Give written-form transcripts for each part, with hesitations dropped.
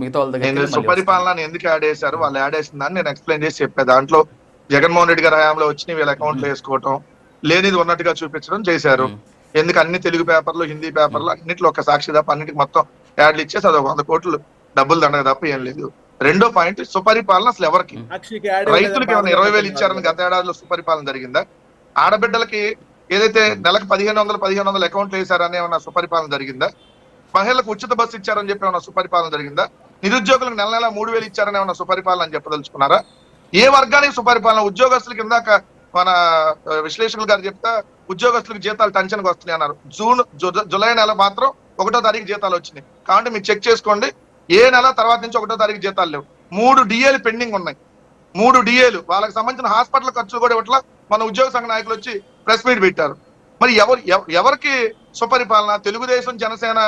మిగతా వాళ్ళ దగ్గర నేను సుపరిపాలన ఎందుకు యాడ్ చేశారు, వాళ్ళు యాడ్ చేసిందని నేను ఎక్స్ప్లెయిన్ చేసి చెప్పా. దాంట్లో జగన్మోహన్ రెడ్డి గారి హయాంలో వచ్చి వీళ్ళ అకౌంట్ లో వేసుకోవటం, లేనిది ఉన్నట్టుగా చూపించడం చేశారు. ఎందుకు అన్ని తెలుగు పేపర్లు, హిందీ పేపర్లు అన్నింటిలో ఒక సాక్షి తప్ప అన్నిటికి మొత్తం యాడ్లు ఇచ్చేసి అది 100 కోట్లు డబ్బులు దండగ తప్ప ఏం లేదు. రెండో పాయింట్, సుపరిపాలన అసలు ఎవరికి? రైతులకి ఏమైనా 20,000 ఇచ్చారని గత ఏడాదిలో సుపరిపాలన జరిగిందా? ఆడబిడ్డలకి ఏదైతే నెలకు 1500 అకౌంట్లు వేశారని ఏమన్నా సుపరిపాలన జరిగిందా? మహిళలకు ఉచిత బస్సు ఇచ్చారని చెప్పి ఏమన్నా సుపరిపాలన జరిగిందా? నిరుద్యోగులకు నెల 3,000 ఇచ్చారని ఏమన్నా సుపరిపాలన అని చెప్పదలుచుకున్నారా? ఏ వర్గానికి సుపరిపాలన? ఉద్యోగస్తులకి ఇందాక మన విశ్లేషకులు గారు చెప్తా ఉద్యోగస్తులకు జీతాలు టెన్షన్కి వస్తున్నాయి అన్నారు. జూలై నెల మాత్రం 1వ తారీఖు జీతాలు వచ్చినాయి. కాబట్టి మీరు చెక్ చేసుకోండి, ఏ నెల తర్వాత నుంచి 1వ తారీఖు జీతాలు లేవు. 3 డిఏలు పెండింగ్ ఉన్నాయి. 3 డిఏలు, వాళ్ళకి సంబంధించిన హాస్పిటల్ ఖర్చులు కూడా ఇట్లా మన ఉద్యోగ సంఘ నాయకులు వచ్చి ప్రెస్ మీట్ పెట్టారు. మరి ఎవరికి సుపరిపాలన? తెలుగుదేశం జనసేన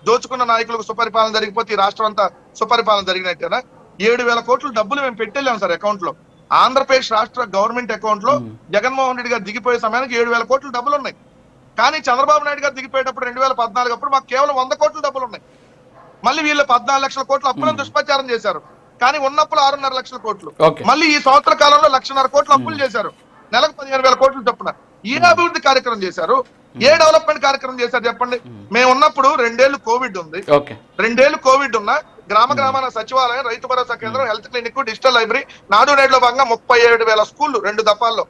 దోచుకున్న నాయకులకు సుపరిపాలన జరిగిపోతే ఈ రాష్ట్రం అంతా సుపరిపాలన జరిగినట్టేనా? 7,000 కోట్లు డబ్బులు మేము పెట్టెళ్ళాం సార్ అకౌంట్ లో. ఆంధ్రప్రదేశ్ రాష్ట్ర గవర్నమెంట్ అకౌంట్ లో జగన్మోహన్ రెడ్డి గారు దిగిపోయే సమయానికి 7,000 కోట్లు డబ్బులు ఉన్నాయి. కానీ చంద్రబాబు నాయుడు గారు దిగిపోయేటప్పుడు 2014 అప్పుడు మాకు కేవలం 100 కోట్లు డబ్బులు ఉన్నాయి. మళ్ళీ వీళ్ళు 14 లక్షల కోట్లు అప్పులను దుష్ప్రచారం చేశారు. కానీ ఉన్నప్పుడు 6.5 లక్షల కోట్లు. మళ్ళీ ఈ సంవత్సర కాలంలో 1,50,000 కోట్లు అప్పులు చేశారు. నెలకు 15,000 కోట్లు చొప్పున. ఏ అభివృద్ధి కార్యక్రమం చేశారు? ఏ డెవలప్మెంట్ కార్యక్రమం చేశారు చెప్పండి? మేము ఉన్నప్పుడు 2 ఏళ్లు కోవిడ్ ఉంది. 2 ఏళ్లు కోవిడ్ ఉన్నా గ్రామాన సచివాలయం, రైతు భరోసా కేంద్రం, హెల్త్ క్లినిక్, డిజిటల్ లైబ్రరీ, నాడు నేడులో భాగంగా 37,000 స్కూళ్లు 2 దఫాల్లో.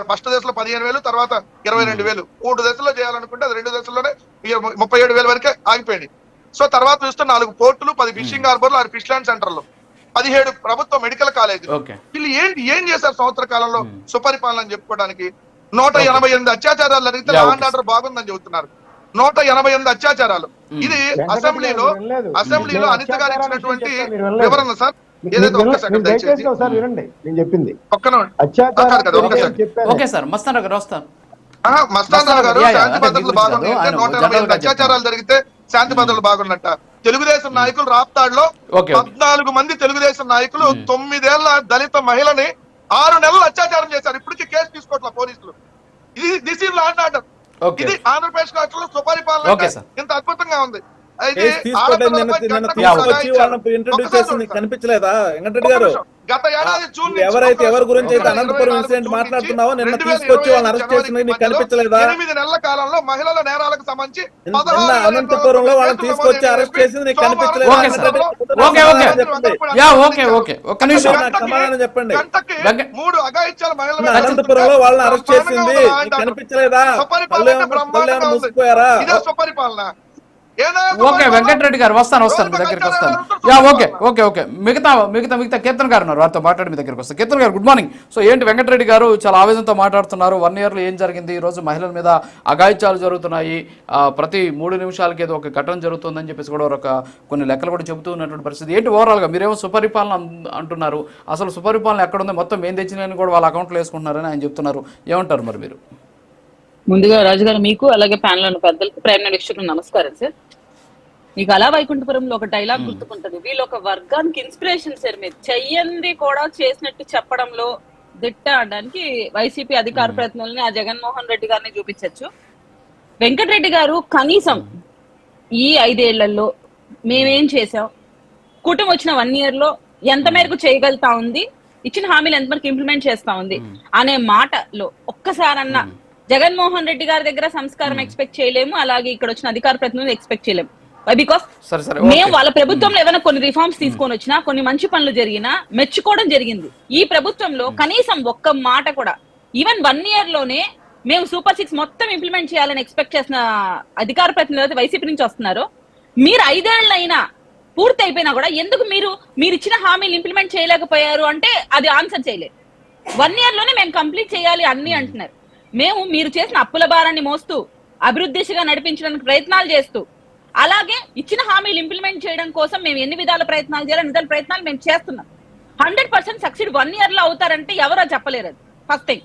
ఫస్ట్ దశలో 15,000, తర్వాత 22,000. 3 దశల్లో చేయాలనుకుంటే అది 2 దశల్లోనే 37,000 వరకే ఆగిపోయింది. సో తర్వాత చూస్తే 4 పోర్టులు, 10 ఫిషింగ్ హార్బర్లు, 6 ఫిష్ ల్యాండ్ సెంటర్లు, 17 ప్రభుత్వ మెడికల్ కాలేజీలు. వీళ్ళు ఏం చేశారు సంవత్సర కాలంలో సుపరిపాలన అని చెప్పుకోవడానికి? 188 అత్యాచారాలు జరిగితే లా అండ్ ఆర్డర్ బాగుందని చెబుతున్నారు. 188 అత్యాచారాలు. ఇది అసెంబ్లీలో అనిత గారు ఇచ్చినటువంటి వివరణ సార్. ఏదైతే ఒక్క సెకండ్ దయచేసి నేను చెప్పింది మస్తాన్ రావు గారు శాంతి భద్రతలు బాగున్నాయి, 188 అత్యాచారాలు జరిగితే శాంతి భద్రతలు బాగున్నట్ట. తెలుగుదేశం నాయకులు రాప్తాడులో 14 మంది తెలుగుదేశం నాయకులు 9 ఏళ్ల దళిత మహిళని 6 నెలలు అత్యాచారం చేశారు. ఇప్పటికీ కేసు తీసుకోవట్ల పోలీసులు. This is law and order. ఇది ఆంధ్రప్రదేశ్ రాష్ట్రంలో సుపరిపాలన ఇంత అద్భుతంగా ఉంది. కనిపించలేదా వెంకటరెడ్డి గారు? గత ఏడాది జూన్ ఎవరైతే ఎవరి గురించి అయితే అనంతపురం ఇన్సిడెంట్ మాట్లాడుతున్నావో నిన్న తీసుకొచ్చి వాళ్ళని అరెస్ట్ చేసింది నీకు కనిపించలేదా? 8 నెలల కాలంలో మహిళల నేరాలకు సంబంధించి అనంతపురంలో వాళ్ళని తీసుకొచ్చి అరెస్ట్ చేసింది నీకు కనిపించలేదా? సమాధానం చెప్పండి. 3 అఘాయిత్యాల మహిళలు అనంతపురంలో వాళ్ళని అరెస్ట్ చేసింది కనిపించలేదా? ముసిపోయారా? ఇదే సుపరిపాలన. ఓకే వెంకటరెడ్డి గారు వస్తాను మీ దగ్గరికి వస్తాను. ఓకే మిగతా కీర్తన్ గారు ఉన్నారు, వారితో మాట్లాడి మీ దగ్గరికి వస్తాను. కీర్తన్ గారు గుడ్ మార్నింగ్. సో ఏంటి వెంకటరెడ్డి గారు చాలా ఆవేదనతో మాట్లాడుతున్నారు. 1 year లో ఏం జరిగింది? ఈ రోజు మహిళల మీద అఘాయిత్యాలు జరుగుతున్నాయి, ప్రతి 3 నిమిషాలకి ఏదో ఒక ఘటన జరుగుతుందని చెప్పేసి కూడా కొన్ని లెక్కలు కూడా చెబుతూ ఉన్నటువంటి పరిస్థితి ఏంటి? ఓవరాల్ గా మీరేమో సుపరిపాలన అంటున్నారు, అసలు సుపరిపాలన ఎక్కడ ఉంది? మొత్తం ఏం తెచ్చినాయని కూడా వాళ్ళ అకౌంట్లో వేసుకుంటున్నారని ఆయన చెప్తున్నారు. ఏమంటారు మరి మీరు? ముందుగా రాజుగారు మీకు అలాగే ప్యానల్ ఉన్న పెద్దలకు ప్రైమరీ వీక్షకులకు నమస్కారం సార్. మీకు అలా వైకుంఠపురంలో ఒక డైలాగ్ గుర్తుకుంటది, వీళ్ళు ఒక వర్గానికి ఇన్స్పిరేషన్ సార్. మీరు చెయ్యంది కూడా చేసినట్టు చెప్పడంలో దిట్ట అనడానికి వైసీపీ అధికార ప్రతినిధులని ఆ జగన్మోహన్ రెడ్డి గారిని చూపించచ్చు. వెంకటరెడ్డి గారు కనీసం ఈ 5 ఏళ్లలో మేమేం చేసాం, కూటమి వచ్చిన 1 year లో ఎంత మేరకు చేయగలుగుతా ఉంది, ఇచ్చిన హామీలు ఎంత మేరకు ఇంప్లిమెంట్ చేస్తా ఉంది అనే మాటలో ఒక్కసారన్నా జగన్మోహన్ రెడ్డి గారి దగ్గర సంస్కారం ఎక్స్పెక్ట్ చేయలేము, అలాగే ఇక్కడ వచ్చిన అధికార ప్రతినిధులు ఎక్స్పెక్ట్ చేయలేము. బికాస్ మేము వాళ్ళ ప్రభుత్వంలో ఏమైనా కొన్ని రిఫార్మ్స్ తీసుకొని వచ్చినా, కొన్ని మంచి పనులు జరిగినా మెచ్చుకోవడం జరిగింది. ఈ ప్రభుత్వంలో కనీసం ఒక్క మాట కూడా, ఈవెన్ 1 year లోనే మేము సూపర్ 6 మొత్తం ఇంప్లిమెంట్ చేయాలని ఎక్స్పెక్ట్ చేసిన అధికార ప్రతినిధులు వైసీపీ నుంచి వస్తున్నారు. మీరు 5 ఏళ్లైనా పూర్తి అయిపోయినా కూడా ఎందుకు మీరు ఇచ్చిన హామీలు ఇంప్లిమెంట్ చేయలేకపోయారు అంటే అది ఆన్సర్ చేయలేదు. 1 year లోనే మేము కంప్లీట్ చేయాలి అన్ని అంటున్నారు. మీరు చేసిన అప్పుల భారాన్ని మోస్తూ అభివృద్ధి దిశగా నడిపించడానికి ప్రయత్నాలు చేస్తూ, అలాగే ఇచ్చిన హామీలు ఇంప్లిమెంట్ చేయడం కోసం మేము ఎన్ని విధాల ప్రయత్నాలు చేయాలి, అన్ని విధాల ప్రయత్నాలు మేము చేస్తున్నాం. 100% సక్సీడ్ 1 year లో అవుతారంటే ఎవరో చెప్పలేరు. అది ఫస్ట్ థింగ్.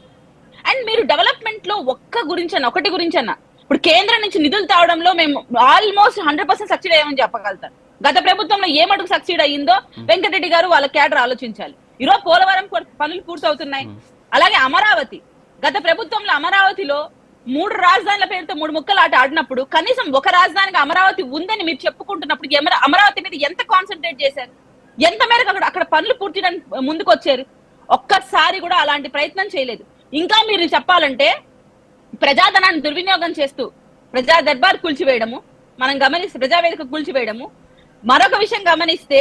అండ్ మీరు డెవలప్మెంట్ లో ఒకటి గురించన్నా ఇప్పుడు కేంద్రం నుంచి నిధులు తావడంలో మేము ఆల్మోస్ట్ 100% సక్సీడ్ అయ్యామని చెప్పగలుగుతాం. గత ప్రభుత్వంలో ఏ మటుకు సక్సీడ్ అయ్యిందో వెంకటరెడ్డి గారు వాళ్ళ క్యాడర్ ఆలోచించాలి. ఈరోజు పోలవరం పనులు పూర్తవుతున్నాయి. అలాగే అమరావతి, గత ప్రభుత్వంలో అమరావతిలో 3 రాజధానుల పేరుతో 3 ముక్కలు ఆడినప్పుడు కనీసం ఒక రాజధానికి అమరావతి ఉందని మీరు చెప్పుకుంటున్నప్పుడు అమరావతి మీద ఎంత కాన్సన్ట్రేట్ చేశారు? ఎంత మేరకు అక్కడ పనులు పూర్తి చేయడానికి ముందుకు వచ్చారు? ఒక్కసారి కూడా అలాంటి ప్రయత్నం చేయలేదు. ఇంకా మీరు చెప్పాలంటే ప్రజాధనాన్ని దుర్వినియోగం చేస్తూ ప్రజా దర్బార్ కూల్చివేయడము మనం గమనిస్తే, ప్రజావేదిక కూల్చివేయడము. మరొక విషయం గమనిస్తే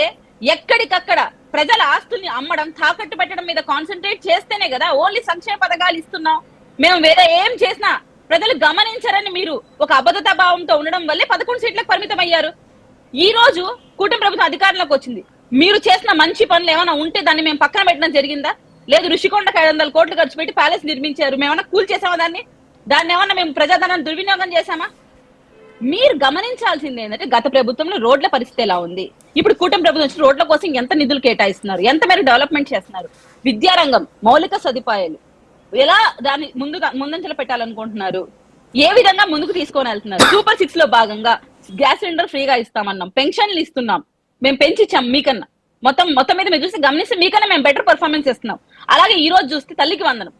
ఎక్కడికక్కడ ప్రజల ఆస్తుల్ని అమ్మడం, తాకట్టు పెట్టడం మీద కాన్సన్ట్రేట్ చేస్తేనే కదా ఓన్లీ సంక్షేమ పథకాలు ఇస్తున్నాం. మేము వేరే ఏం చేసినా ప్రజలు గమనించారని మీరు ఒక అబద్ధత భావంతో ఉండడం వల్లే 11 సీట్లకు పరిమితం అయ్యారు. ఈ రోజు కూటమి ప్రభుత్వం అధికారంలోకి వచ్చింది. మీరు చేసిన మంచి పనులు ఏమైనా ఉంటే దాన్ని మేము పక్కన పెట్టడం జరిగిందా? లేదు, ఋషికొండకు 500 కోట్లు ఖర్చు పెట్టి ప్యాలెస్ నిర్మించారు, మేమన్నా కూల్ చేసామా? దాన్ని ఏమన్నా మేము ప్రజాధనాన్ని దుర్వినియోగం చేశామా? మీరు గమనించాల్సింది ఏంటంటే గత ప్రభుత్వంలో రోడ్ల పరిస్థితి ఎలా ఉంది, ఇప్పుడు కూటమి ప్రభుత్వం వచ్చి రోడ్ల కోసం ఎంత నిధులు కేటాయిస్తున్నారు, ఎంత మేరకు డెవలప్మెంట్ చేస్తున్నారు, విద్యారంగం, మౌలిక సదుపాయాలు ఎలా దాన్ని ముందంజలో పెట్టాలనుకుంటున్నారు, ఏ విధంగా ముందుకు తీసుకొని వెళ్తున్నారు. సూపర్ 6 లో భాగంగా గ్యాస్ సిలిండర్ ఫ్రీగా ఇస్తామన్నాం, పెన్షన్లు ఇస్తున్నాం, మేము పెంచిచ్చాం మీకన్నా. మొత్తం మీద మీరు చూస్తే గమనిస్తే మీకన్నా మేము బెటర్ పర్ఫార్మెన్స్ ఇస్తున్నాం. అలాగే ఈ రోజు చూస్తే తల్లికి వందనం,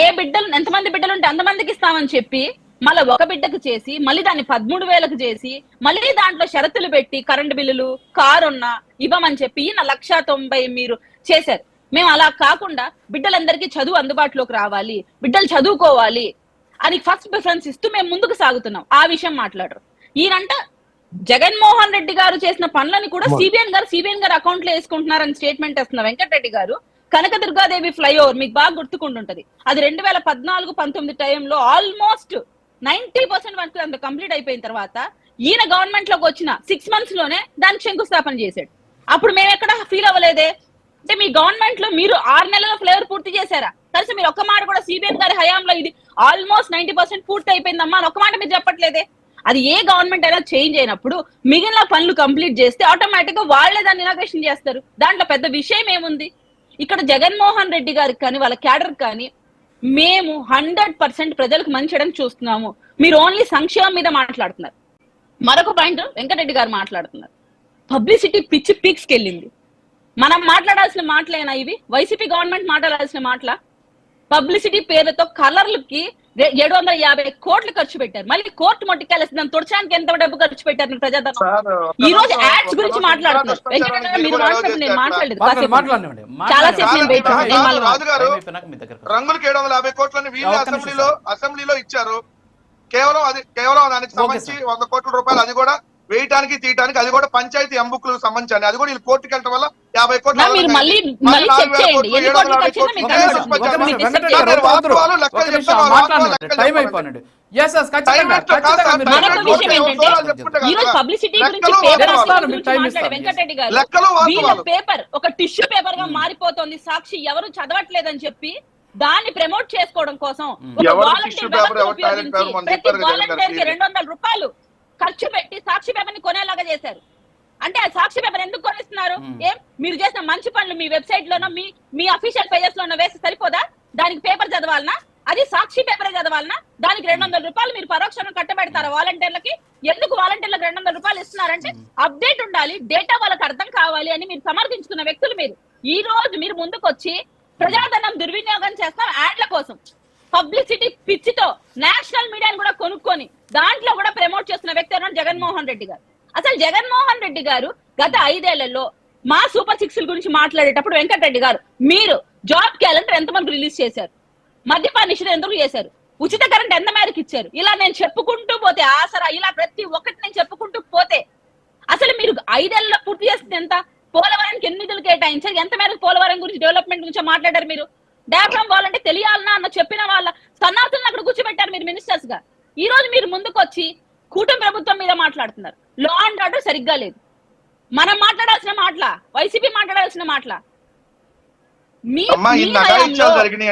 ఏ బిడ్డలు ఎంతమంది బిడ్డలు ఉంటే అంతమందికి ఇస్తామని చెప్పి మళ్ళీ ఒక బిడ్డకు చేసి మళ్ళీ దాన్ని 13,000కు చేసి మళ్ళీ దాంట్లో షరతులు పెట్టి కరెంటు బిల్లులు కారు ఉన్నా ఇవ్వమని చెప్పి 1,90,000 మీరు చేశారు. మేము అలా కాకుండా బిడ్డలందరికీ చదువు అందుబాటులోకి రావాలి, బిడ్డలు చదువుకోవాలి అని ఫస్ట్ ప్రిఫరెన్స్ ఇస్తూ మేము ముందుకు సాగుతున్నాం. ఆ విషయం మాట్లాడరు. ఈయనంట జగన్మోహన్ రెడ్డి గారు చేసిన పనులని కూడా సిబిఎన్ గారు అకౌంట్ లో వేసుకుంటున్నారని స్టేట్మెంట్ ఇస్తున్న వెంకటరెడ్డి గారు కనకదుర్గాదేవి ఫ్లైఓవర్ మీకు బాగా గుర్తుకుంటుంటది, అది 2014-19 టైంలో ఆల్మోస్ట్ 90% వరకు అంత కంప్లీట్ అయిపోయిన తర్వాత ఈయన గవర్నమెంట్ లోకి వచ్చిన 6 months లోనే దానికి శంకుస్థాపన చేశాడు. అప్పుడు మేము ఎక్కడ ఫీల్ అవ్వలేదే? అంటే మీ గవర్నమెంట్ లో మీరు 6 నెలల ఫ్లేవర్ పూర్తి చేశారా? కలిసి మీరు ఒక్క మాట కూడా సిబిఎన్ గారి హయాంలో ఇది ఆల్మోస్ట్ 90% పూర్తి అయిపోయిందమ్మా అని ఒక్క మాట మీరు చెప్పట్లేదే? అది ఏ గవర్నమెంట్ అయినా చేంజ్ అయినప్పుడు మిగిలిన పనులు కంప్లీట్ చేస్తే ఆటోమేటిక్ గా వాళ్లే దాన్ని ఇనాగ్రేషన్ చేస్తారు. దాంట్లో పెద్ద విషయం ఏముంది? ఇక్కడ జగన్మోహన్ రెడ్డి గారికి కానీ వాళ్ళ క్యాడర్ కానీ మేము 100% ప్రజలకు మంచి చేయడానికి చూస్తున్నాము, మీరు ఓన్లీ సంక్షేమం మీద మాట్లాడుతున్నారు. మరొక పాయింట్ వెంకటరెడ్డి గారు మాట్లాడుతున్నారు, పబ్లిసిటీ పిచ్చి పీక్స్కి వెళ్ళింది. మనం మాట్లాడాల్సిన మాటలేనా ఇవి? వైసీపీ గవర్నమెంట్ మాట్లాడాల్సిన మాటల? పబ్లిసిటీ పేరుతో కలర్లకి 750 కోట్లు ఖర్చు పెట్టారు. మళ్ళీ కోర్టు మొట్టికెళ్ళేసి దాన్ని తుడచడానికి ఎంత డబ్బు ఖర్చు పెట్టారు ప్రజాధనం? ఈ రోజు యాడ్స్ గురించి మాట్లాడుతున్నారు. వెంకటరెడ్డి మీరు మాట్లాడుతున్నారు, నేను మాట్లాడలేదు. చాలా సేపు నేను వెయిట్ రంగులకి 750 కోట్లని వీళ్ళు అసెంబ్లీలో ఇచ్చారు. కేవలం దానికి సంబంధించి 100 కోట్ల రూపాయలు, అది కూడా వేయటానికి తీయటానికి, అది కూడా పంచాయతీ ఎంబుక్లకు సంబంధించి, అది కూడా వీళ్ళు కోర్టుకి వెళ్ళడం వల్ల 50 కోట్లు. పేపర్ ఒక టిష్యూ పేపర్ గా మారిపోతుంది. సాక్షి ఎవరు చదవట్లేదని చెప్పి దాన్ని ప్రమోట్ చేసుకోవడం కోసం ప్రతి వాలంటీర్ కి 200 రూపాయలు ఖర్చు పెట్టి సాక్షి పేపర్ ని కొనేలాగా చేశారు. అంటే ఆ సాక్షి పేపర్ ఎందుకు కొనిస్తున్నారు? ఏం మీరు చేసిన మంచి పనులు మీ వెబ్సైట్ లోనో మీ అఫీషియల్ పేజెస్ లోనో వేసి సరిపోదా? దానికి పేపర్ చదవాలనా? అది సాక్షి పేపరే చదవాలనా? దానికి 200 రూపాయలు మీరు పరోక్షంగా కట్టబెడతారు వాలంటీర్లకి. ఎందుకు వాలంటీర్లకు 200 రూపాయలు ఇస్తున్నారంటే అప్డేట్ ఉండాలి, డేటా వాళ్ళకి అర్థం కావాలి అని మీరు సమర్థించుకున్న వ్యక్తులు మీరు. ఈ రోజు మీరు ముందుకు వచ్చి ప్రజాధనం దుర్వినియోగం చేస్తాం యాడ్ల కోసం, పబ్లిసిటీ పిచ్చితో నేషనల్ మీడియాని కూడా కొనుక్కొని దాంట్లో కూడా ప్రమోట్ చేస్తున్న వ్యక్తి ఎవరు? జగన్మోహన్ రెడ్డి గారు. అసలు జగన్మోహన్ రెడ్డి గారు గత 5 ఏళ్లలో మా సూపర్ 6 గురించి మాట్లాడేటప్పుడు వెంకటరెడ్డి గారు మీరు జాబ్ క్యాలెండర్ ఎంతమంది రిలీజ్ చేశారు, మద్యపాన నిషేధం ఎందుకు చేశారు, ఉచిత కరెంట్ ఎంత మేరకు ఇచ్చారు, ఇలా నేను చెప్పుకుంటూ పోతే ఆసరా, ఇలా ప్రతి ఒక్కటి నేను చెప్పుకుంటూ పోతే అసలు మీరు 5 ఏళ్లలో పూర్తి చేస్తుంది ఎంత? పోలవరానికి ఎన్ని నిధులు కేటాయించారు, ఎంత మేరకు పోలవరం గురించి డెవలప్మెంట్ గురించి మాట్లాడారు మీరు? డాఫ్రామ్ వాళ్ళంటే తెలియాలన్నా అన్న చెప్పిన వాళ్ళ సన్నాసులను అక్కడ కూర్చోబెట్టారు మీరు మినిస్టర్స్ గా. ఈ రోజు మీరు ముందుకు వచ్చి కూటమి ప్రభుత్వం మీద మాట్లాడుతున్నారు. లా అండ్ ఆర్డర్ సరిగ్గా లేదు. మనం మాట్లాడాల్సిన మాటల, వైసీపీ మాట్లాడాల్సిన మాటల. మీ